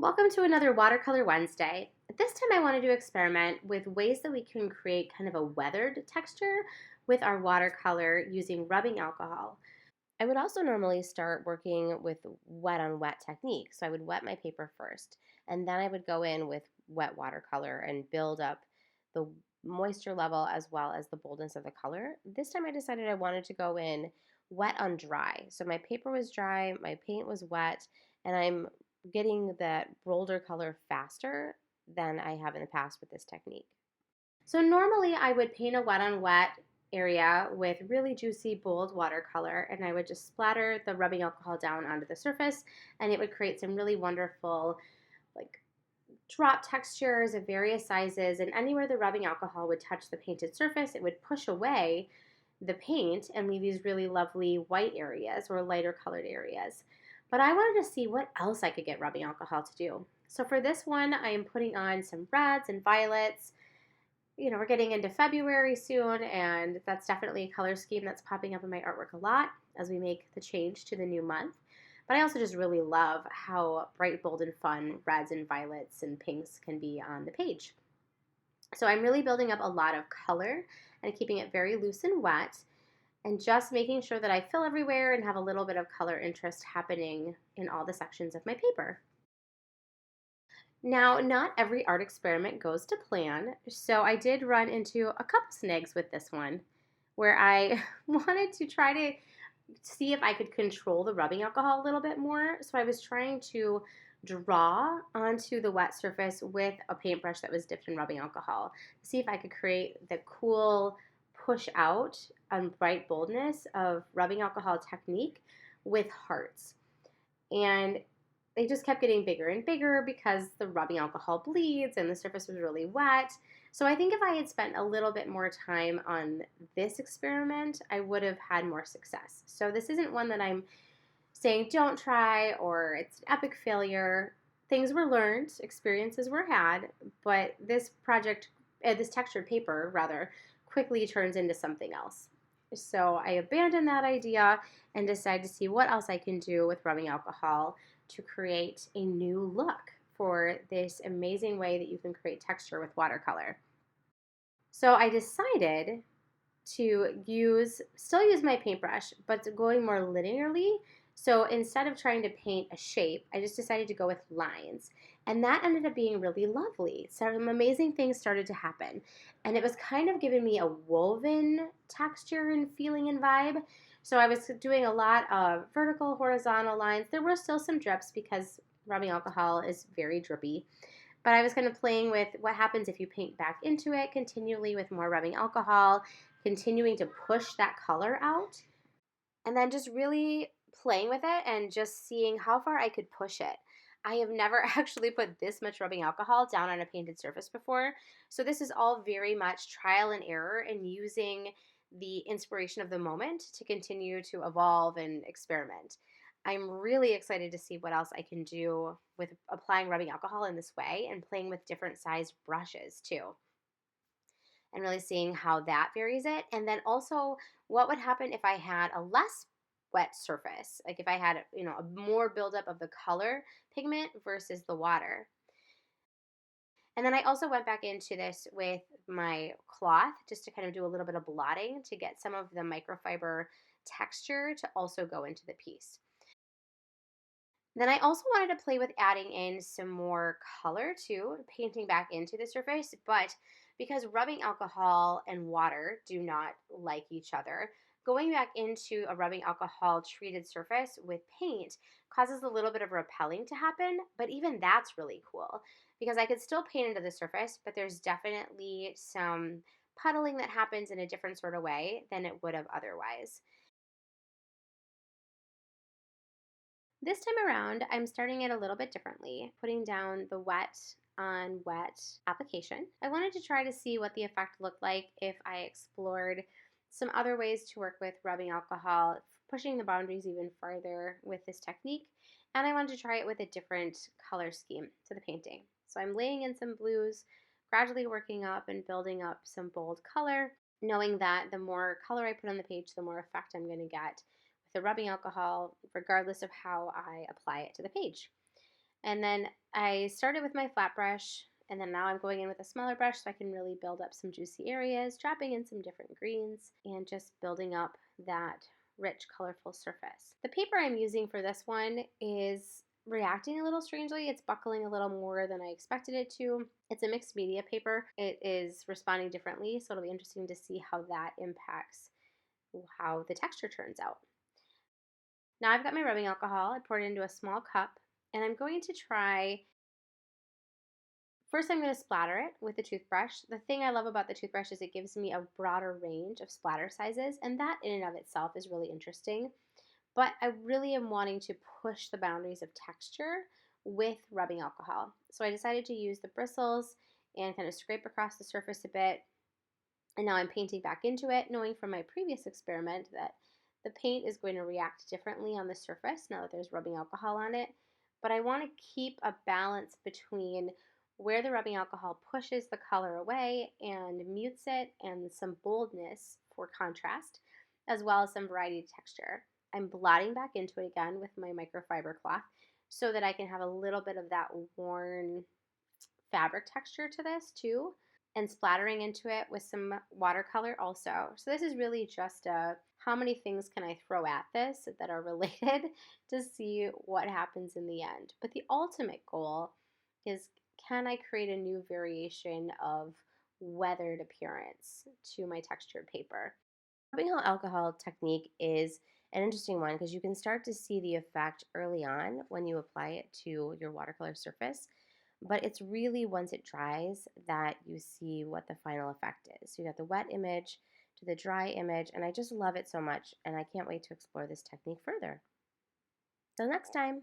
Welcome to another Watercolor Wednesday. This time I wanted to experiment with ways that we can create kind of a weathered texture with our watercolor using rubbing alcohol. I would also normally start working with wet on wet technique. So I would wet my paper first, and then I would go in with wet watercolor and build up the moisture level as well as the boldness of the color. This time I decided I wanted to go in wet on dry. So my paper was dry, my paint was wet, and I'm getting that bolder color faster than I have in the past with this technique. So normally I would paint a wet on wet area with really juicy, bold watercolor, and I would just splatter the rubbing alcohol down onto the surface, and it would create some really wonderful, like, drop textures of various sizes, and anywhere the rubbing alcohol would touch the painted surface, it would push away the paint and leave these really lovely white areas or lighter colored areas. But I wanted to see what else I could get rubbing alcohol to do. So for this one, I am putting on some reds and violets. We're getting into February soon, and that's definitely a color scheme that's popping up in my artwork a lot as we make the change to the new month. But I also just really love how bright, bold, and fun reds and violets and pinks can be on the page. So I'm really building up a lot of color and keeping it very loose and wet, and just making sure that I fill everywhere and have a little bit of color interest happening in all the sections of my paper. Now, not every art experiment goes to plan, so I did run into a couple snags with this one where I wanted to try to see if I could control the rubbing alcohol a little bit more. So I was trying to draw onto the wet surface with a paintbrush that was dipped in rubbing alcohol to see if I could create the cool push out and bright boldness of rubbing alcohol technique with hearts. And they just kept getting bigger and bigger because the rubbing alcohol bleeds and the surface was really wet. So I think if I had spent a little bit more time on this experiment, I would have had more success. So this isn't one that I'm saying don't try or it's an epic failure. Things were learned, experiences were had, but this project, this textured paper rather, quickly turns into something else. So I abandoned that idea and decided to see what else I can do with rubbing alcohol to create a new look for this amazing way that you can create texture with watercolor. So I decided to still use my paintbrush, but going more linearly. So instead of trying to paint a shape, I just decided to go with lines. And that ended up being really lovely. Some amazing things started to happen. And it was kind of giving me a woven texture and feeling and vibe. So I was doing a lot of vertical, horizontal lines. There were still some drips because rubbing alcohol is very drippy. But I was kind of playing with what happens if you paint back into it continually with more rubbing alcohol, continuing to push that color out, and then just really playing with it and just seeing how far I could push it. I have never actually put this much rubbing alcohol down on a painted surface before, so this is all very much trial and error and using the inspiration of the moment to continue to evolve and experiment. I'm really excited to see what else I can do with applying rubbing alcohol in this way and playing with different sized brushes too, and really seeing how that varies it. And then also what would happen if I had a less wet surface, like if I had, a more buildup of the color pigment versus the water. And then I also went back into this with my cloth just to kind of do a little bit of blotting to get some of the microfiber texture to also go into the piece. Then I also wanted to play with adding in some more color too, painting back into the surface, but because rubbing alcohol and water do not like each other, going back into a rubbing alcohol treated surface with paint causes a little bit of repelling to happen, but even that's really cool because I could still paint into the surface, but there's definitely some puddling that happens in a different sort of way than it would have otherwise. This time around, I'm starting it a little bit differently, putting down the wet on wet application. I wanted to try to see what the effect looked like if I explored some other ways to work with rubbing alcohol, pushing the boundaries even farther with this technique, and I wanted to try it with a different color scheme to the painting. So I'm laying in some blues, gradually working up and building up some bold color, knowing that the more color I put on the page, the more effect I'm going to get the rubbing alcohol, regardless of how I apply it to the page. And then I started with my flat brush, and then now I'm going in with a smaller brush so I can really build up some juicy areas, dropping in some different greens, and just building up that rich, colorful surface. The paper I'm using for this one is reacting a little strangely. It's buckling a little more than I expected it to. It's a mixed media paper. It is responding differently, so it'll be interesting to see how that impacts how the texture turns out. Now I've got my rubbing alcohol. I poured it into a small cup, and I'm going to try. First, I'm going to splatter it with the toothbrush. The thing I love about the toothbrush is it gives me a broader range of splatter sizes, and that in and of itself is really interesting. But I really am wanting to push the boundaries of texture with rubbing alcohol. So I decided to use the bristles and kind of scrape across the surface a bit. And now I'm painting back into it, knowing from my previous experiment that the paint is going to react differently on the surface now that there's rubbing alcohol on it. But I want to keep a balance between where the rubbing alcohol pushes the color away and mutes it, and some boldness for contrast, as well as some variety of texture. I'm blotting back into it again with my microfiber cloth so that I can have a little bit of that worn fabric texture to this too, and splattering into it with some watercolor also. So this is really just a how many things can I throw at this that are related to see what happens in the end. But the ultimate goal is, can I create a new variation of weathered appearance to my textured paper? Rubbing alcohol technique is an interesting one because you can start to see the effect early on when you apply it to your watercolor surface. But it's really once it dries that you see what the final effect is. So you got the wet image to the dry image, and I just love it so much, and I can't wait to explore this technique further. Till next time.